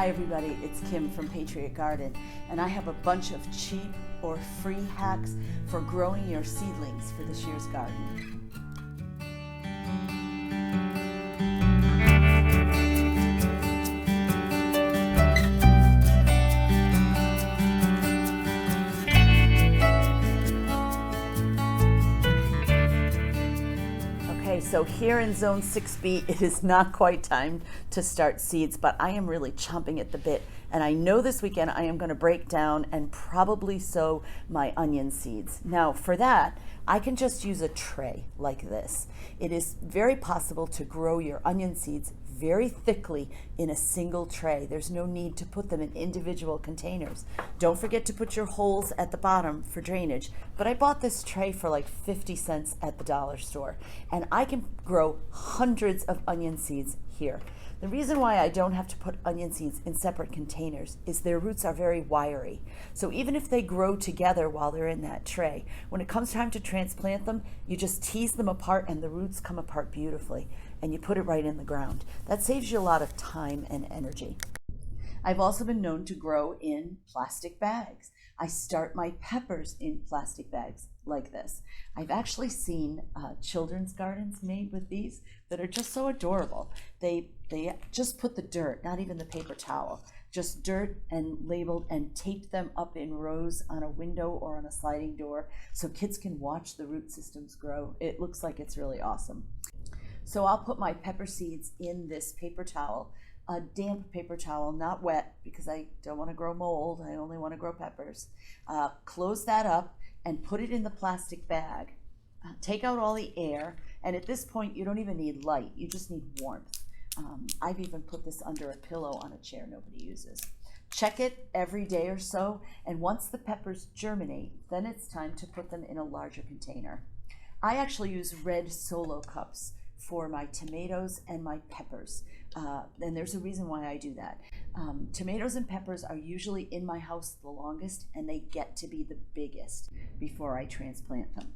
Hi everybody, it's Kim from Patriot Garden, and I have a bunch of cheap or free hacks for growing your seedlings for this year's garden. So here in Zone 6B, it is not quite time to start seeds, but I am really chomping at the bit. And I know this weekend I am going to break down and probably sow my onion seeds. Now for that, I can just use a tray like this. It is very possible to grow your onion seeds very thickly in a single tray. There's no need to put them in individual containers. Don't forget to put your holes at the bottom for drainage, but I bought this tray for like 50 cents at the dollar store, and I can grow hundreds of onion seeds here. The reason why I don't have to put onion seeds in separate containers is their roots are very wiry. So even if they grow together while they're in that tray, when it comes time to transplant them, you just tease them apart and the roots come apart beautifully, and you put it right in the ground. That saves you a lot of time and energy. I've also been known to grow in plastic bags. I start my peppers in plastic bags like this. I've actually seen children's gardens made with these that are just so adorable. They just put the dirt, not even the paper towel, just dirt and labeled and taped them up in rows on a window or on a sliding door so kids can watch the root systems grow. It looks like it's really awesome. So I'll put my pepper seeds in this paper towel, a damp paper towel, not wet, because I don't want to grow mold. I only want to grow peppers. Close that up and put it in the plastic bag. Take out all the air, and at this point you don't even need light, you just need warmth. I've even put this under a pillow on a chair nobody uses. Check it every day or so, and once the peppers germinate, then it's time to put them in a larger container. I actually use red Solo cups for my tomatoes and my peppers. And there's a reason why I do that. Tomatoes and peppers are usually in my house the longest, and they get to be the biggest before I transplant them.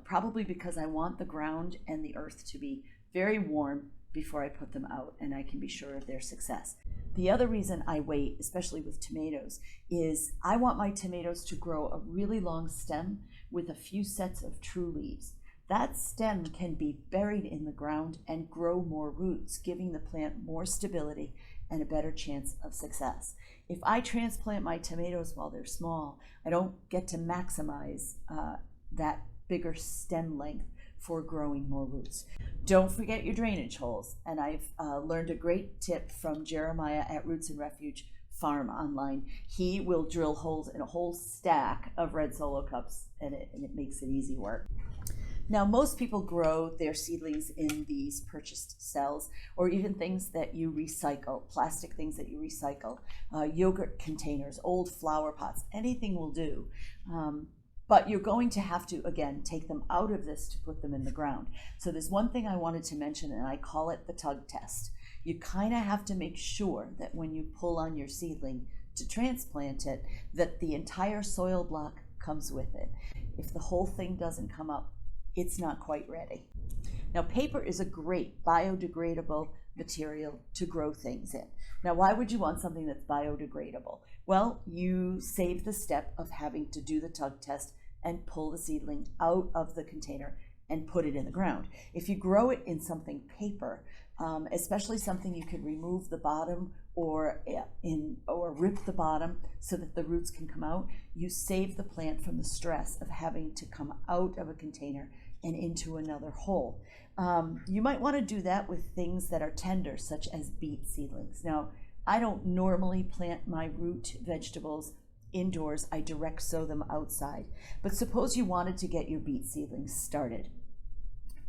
Probably because I want the ground and the earth to be very warm before I put them out, and I can be sure of their success. The other reason I wait, especially with tomatoes, is I want my tomatoes to grow a really long stem with a few sets of true leaves. That stem can be buried in the ground and grow more roots, giving the plant more stability and a better chance of success. If I transplant my tomatoes while they're small, I don't get to maximize that bigger stem length for growing more roots. Don't forget your drainage holes, and I've learned a great tip from Jeremiah at Roots and Refuge Farm online. He will drill holes in a whole stack of red Solo cups, and it makes it easy work. Now, most people grow their seedlings in these purchased cells, or even things that you recycle, plastic things that you recycle, yogurt containers, old flower pots, anything will do. But you're going to have to, again, take them out of this to put them in the ground. So there's one thing I wanted to mention, and I call it the Tug Test. You kind of have to make sure that when you pull on your seedling to transplant it, that the entire soil block comes with it. If the whole thing doesn't come up, it's not quite ready. Now, paper is a great biodegradable material to grow things in. Now, why would you want something that's biodegradable? Well, you save the step of having to do the Tug Test and pull the seedling out of the container and put it in the ground. If you grow it in something paper, especially something you can remove the bottom or rip the bottom so that the roots can come out, you save the plant from the stress of having to come out of a container and into another hole. You might want to do that with things that are tender, such as beet seedlings. Now, I don't normally plant my root vegetables indoors. I direct sow them outside. But suppose you wanted to get your beet seedlings started.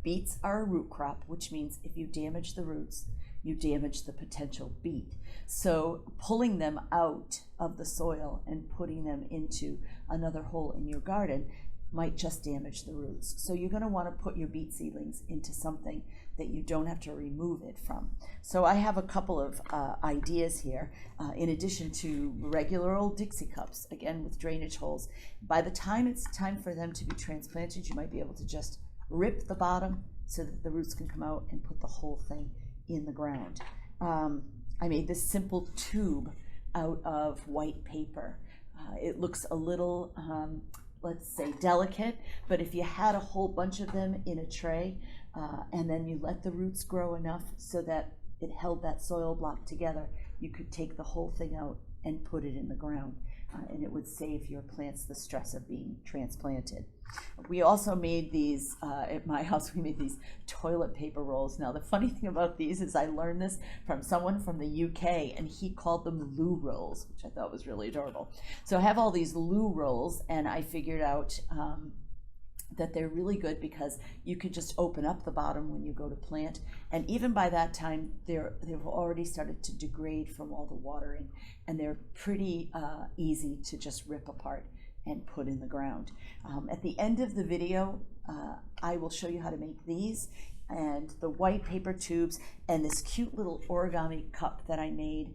Beets are a root crop, which means if you damage the roots, you damage the potential beet. So pulling them out of the soil and putting them into another hole in your garden might just damage the roots. So you're going to want to put your beet seedlings into something that you don't have to remove it from. So I have a couple of ideas here, in addition to regular old Dixie cups, again with drainage holes. By the time it's time for them to be transplanted, you might be able to just rip the bottom so that the roots can come out and put the whole thing in the ground. I made this simple tube out of white paper. It looks a little, let's say, delicate, but if you had a whole bunch of them in a tray, and then you let the roots grow enough so that it held that soil block together, you could take the whole thing out and put it in the ground, and it would save your plants the stress of being transplanted. We also made these, at my house, we made these toilet paper rolls. Now, the funny thing about these is I learned this from someone from the UK, and he called them loo rolls, which I thought was really adorable. So I have all these loo rolls, and I figured out that they're really good because you could just open up the bottom when you go to plant, and even by that time they've already started to degrade from all the watering, and they're pretty easy to just rip apart and put in the ground. At the end of the video, I will show you how to make these and the white paper tubes and this cute little origami cup that I made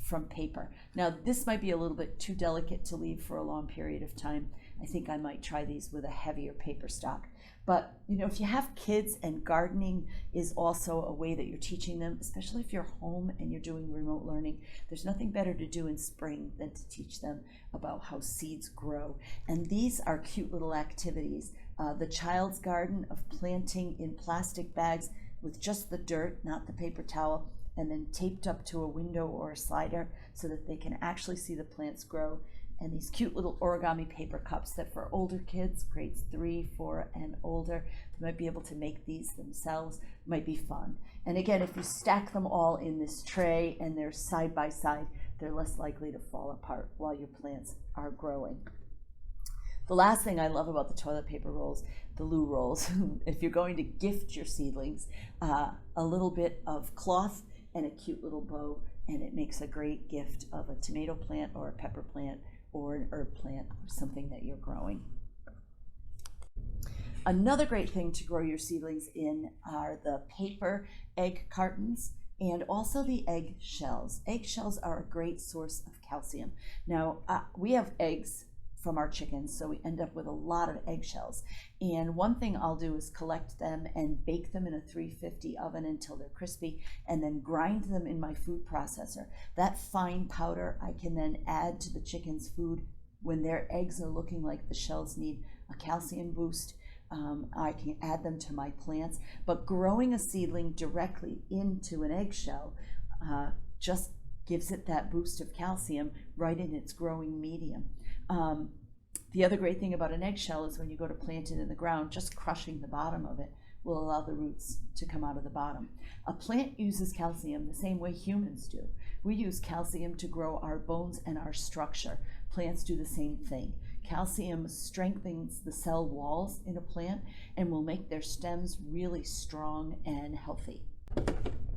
from paper. Now, this might be a little bit too delicate to leave for a long period of time. I think I might try these with a heavier paper stock. But you know, if you have kids, and gardening is also a way that you're teaching them, especially if you're home and you're doing remote learning, there's nothing better to do in spring than to teach them about how seeds grow. And these are cute little activities. The child's garden of planting in plastic bags with just the dirt, not the paper towel, and then taped up to a window or a slider so that they can actually see the plants grow. And these cute little origami paper cups that for older kids, grades 3, 4, and older, they might be able to make these themselves, might be fun. And again, if you stack them all in this tray and they're side by side, they're less likely to fall apart while your plants are growing. The last thing I love about the toilet paper rolls, the loo rolls, if you're going to gift your seedlings, a little bit of cloth and a cute little bow, and it makes a great gift of a tomato plant or a pepper plant or an herb plant or something that you're growing. Another great thing to grow your seedlings in are the paper egg cartons and also the egg shells. Egg shells are a great source of calcium. Now, we have eggs from our chickens, so we end up with a lot of eggshells. And one thing I'll do is collect them and bake them in a 350 oven until they're crispy, and then grind them in my food processor. That fine powder I can then add to the chicken's food when their eggs are looking like the shells need a calcium boost. I can add them to my plants, but growing a seedling directly into an eggshell just gives it that boost of calcium right in its growing medium. The other great thing about an eggshell is when you go to plant it in the ground, just crushing the bottom of it will allow the roots to come out of the bottom. A plant uses calcium the same way humans do. We use calcium to grow our bones and our structure. Plants do the same thing. Calcium strengthens the cell walls in a plant and will make their stems really strong and healthy.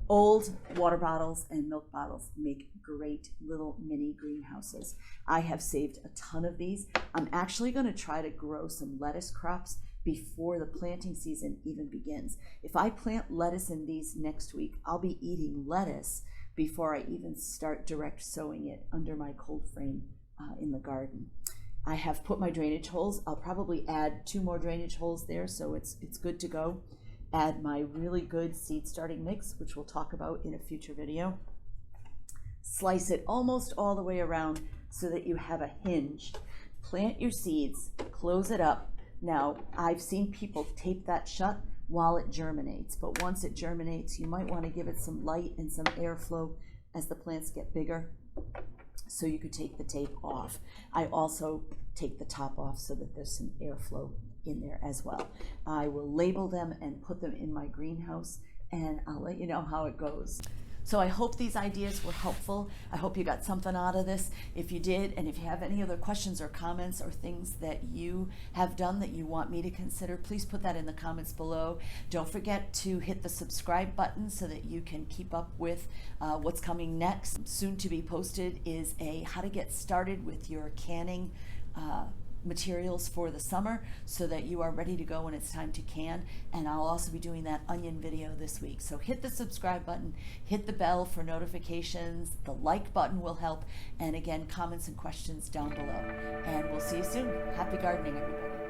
Old water bottles and milk bottles make great little mini greenhouses. I have saved a ton of these. I'm actually going to try to grow some lettuce crops before the planting season even begins. If I plant lettuce in these next week, I'll be eating lettuce before I even start direct sowing it under my cold frame in the garden. I have put my drainage holes. I'll probably add 2 more drainage holes there, so it's good to go. Add my really good seed starting mix, which we'll talk about in a future video. Slice it almost all the way around so that you have a hinge. Plant your seeds, close it up. Now, I've seen people tape that shut while it germinates, but once it germinates, you might want to give it some light and some airflow as the plants get bigger, so you could take the tape off. I also take the top off so that there's some airflow in there as well. I will label them and put them in my greenhouse, and I'll let you know how it goes. So I hope these ideas were helpful. I hope you got something out of this. If you did, and if you have any other questions or comments or things that you have done that you want me to consider, please put that in the comments below. Don't forget to hit the subscribe button so that you can keep up with what's coming next. Soon to be posted is a how to get started with your canning materials for the summer so that you are ready to go when it's time to can. And I'll also be doing that onion video this week. So hit the subscribe button, hit the bell for notifications, the like button will help, and again, comments and questions down below. And we'll see you soon. Happy gardening, everybody.